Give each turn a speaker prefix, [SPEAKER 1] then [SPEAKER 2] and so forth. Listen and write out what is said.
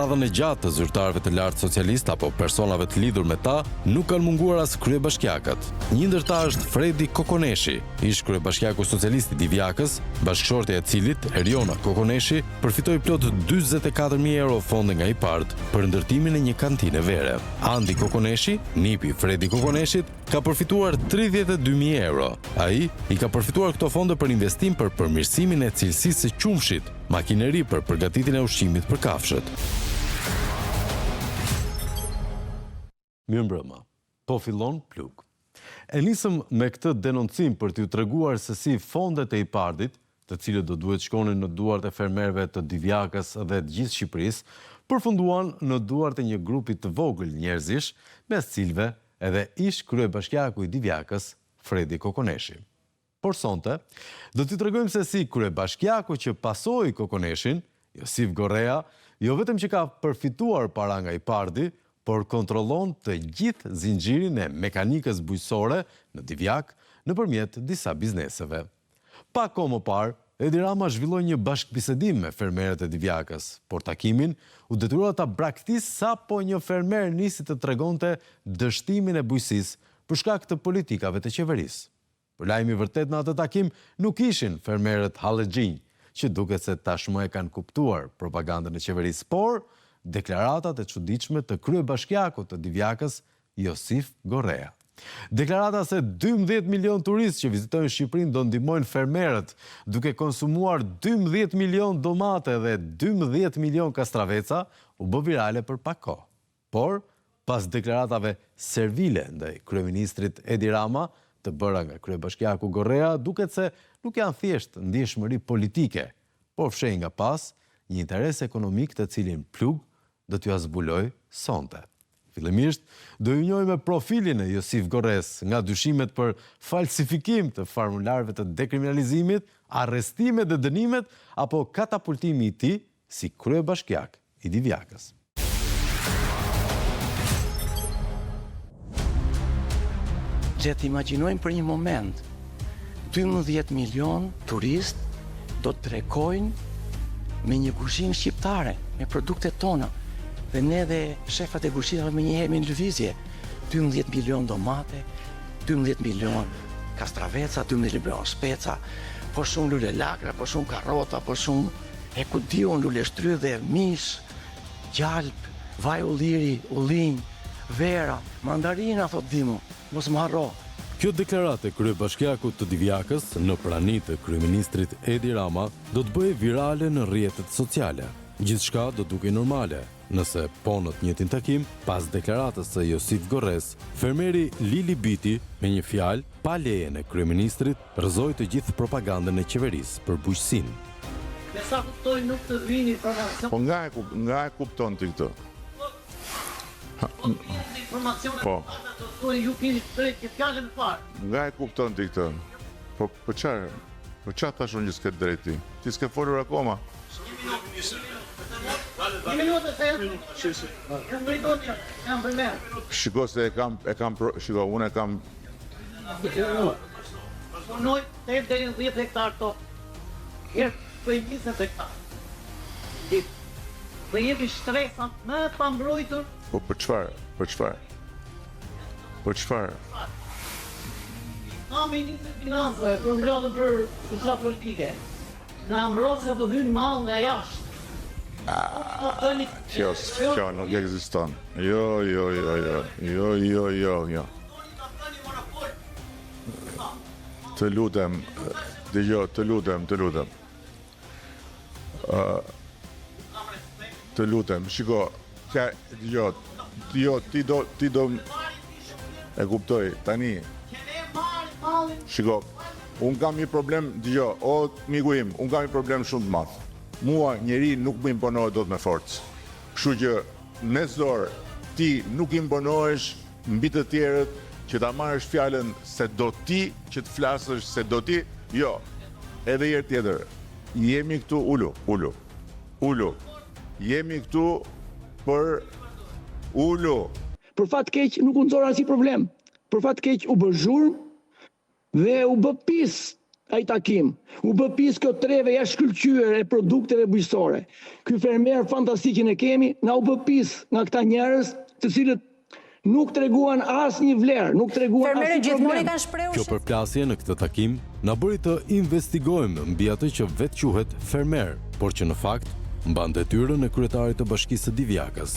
[SPEAKER 1] Radhën e gjatë të zyrtarëve të lartë socialist apo personave të lidhur me ta nuk kanë munguar as kryebashkiakët. Një ndër ta është Fredi Kokoneshi, ish kryebashkiaku socialist i Divjakës, bashkëshortja e cilit, Eriona Kokoneshi, përfitoi plot 44.000 euro fonde nga IPARD për ndërtimin e një kantine vere. Andi Kokoneshi, nipi Fredi Kokoneshit, ka përfituar 32.000 euro. Ai i ka përfituar këto fonde për investim për përmirësimin e cilësisë së qumshit, makineri për përgatitjen e ushqimit për kafshët. Mirëmbrëma, po fillon plug. E nisëm me këtë denoncim për t'ju treguar se si fondet e IPARD-it, të cilët do duhet shkonin në duart e fermerëve të Divjakës dhe të gjithë Shqipërisë, përfunduan në duart e një grupi të vogël njerëzish, mes cilëve edhe ish kryebashkiaku i Divjakës, Fredi Kokoneshi. Por sonte, do t'i tregojmë se si kryebashkiaku që pasoi Kokoneshin, Josif Gorea, jo vetëm që ka përfituar para nga IPARD-i, por kontrollon të gjithë zinxhirin e mekanikës bujqësore në Divjak nëpërmjet disa bizneseve. Pak kohë më parë, Edi Rama zhvilloi një bashkëbisedim me fermerët e Divjakës, por takimin u detyrua ta braktisë sapo një fermer nisi të tregonte dështimin e bujqësisë për shkak të politikave të qeverisë. Për lajm i vërtet në atë takim nuk ishin fermerët hallexhinj, që duket se tashmë e kanë kuptuar propagandën e qeverisë, por deklaratat e çuditshme të kryebashkiakut të Divjakës, Josif Gorea. Deklarata se 12 milion turistë që vizitojnë Shqipërinë do ndihmojnë fermerët duke konsumuar 12 milion domate dhe 12 milion kastraveca u bë virale për pak kohë. Por, pas deklaratave servile ndaj kryeministrit Edi Rama, të bëra nga kryebashkiaku Gorea, duket se nuk janë thjesht ndjeshmëri politike, por fshehin nga pas një interes ekonomik të cilin plug do t'ju zbuloj sonte. Fillimisht, do ju njohim me profilin e Josif Gores, nga dyshimet për falsifikim të formularëve të dekriminalizimit, arrestimet dhe dënimet, apo katapultimi i tij si kryebashkiak i Divjakës.
[SPEAKER 2] Le të imagjinojmë për një moment, 12 milion turist do të prekojnë me një kuzhinë shqiptare, me produktet tona. Dhe ne dhe shefat e kuzhinave me njëherë në lëvizje. 12 milion domate, 12 milion kastraveca, 12 milion speca, po shumë lule lakra, po shumë karrota, po shumë e ku diun lule shtrydhe, mish, gjalp, vaj ulliri, ullinj, vera, mandarina, thot dimu, mos më harro.
[SPEAKER 1] Kjo deklaratë e kryebashkiakut të Divjakës në prani të kryeministrit Edi Rama do të bëjë virale në rrjetet sociale. Gjithçka do dukej normale, nëse po në të njëjtin takim, pas deklaratës së Josif Gores, fermeri Lili Biti, me një fjalë, pa lejen e kryeministrit, rrëzoi të gjithë propagandën e qeverisë për bujqësinë.
[SPEAKER 3] Me sa kuptoj nuk të vini informacion.
[SPEAKER 4] Po nga e kupton ti këtë? Po.
[SPEAKER 3] Ju keni drejt të fjalën fare.
[SPEAKER 4] Nga e kupton ti këtë? Po çfarë? Po çfarë tash unë s'ke drejt ti? Ti s'ke folur akoma. Shiko se unë e kam...
[SPEAKER 3] Punoj 8 deri në 10 hektar to. Herë për 20 hektar. Dhe jemi shtresat më të pambrojtur.
[SPEAKER 4] Po për çfarë? Për çfarë?
[SPEAKER 3] Na ministri financave për ngrallën për fushë politike. Na mbrojtse të hynë mall nga jashtë.
[SPEAKER 4] Kjo nuk ekziston. Jo. Të lutem, dëgjoj, të lutem. Të lutem, shiko, ti do e kuptoj tani. Shiko, unë kam një problem, dëgjoj, o miku im, unë kam një problem shumë të madh. Mua njeri nuk më imponohet dot me forcë. Kështu që në zor ti nuk imponohesh mbi të tjerët që ta marrësh fjalën se do ti që të flasësh se do ti, jo. Edhe herë tjetër, jemi këtu ulu. Jemi këtu për ulu.
[SPEAKER 5] Për fat keq nuk u nxorë asnjë problem. Për fat keq u bë zhurmë dhe u bë pis ai takim. U bë pis kjo treve jashtë shkëlqyer e produkteve bujqësore. Ky fermer fantastik që ne kemi na u bë pis nga këta njerëz, të cilët nuk treguan asnjë vlerë, nuk treguan asnjë
[SPEAKER 6] Fermerët gjithmonë i
[SPEAKER 5] problem.
[SPEAKER 6] kanë shprehur
[SPEAKER 1] Kjo përplasje në këtë takim na bëri të investigojmë mbi atë që vetë quhet fermer, por që në fakt mban detyrën e kryetarit të Bashkisë së Divjakës.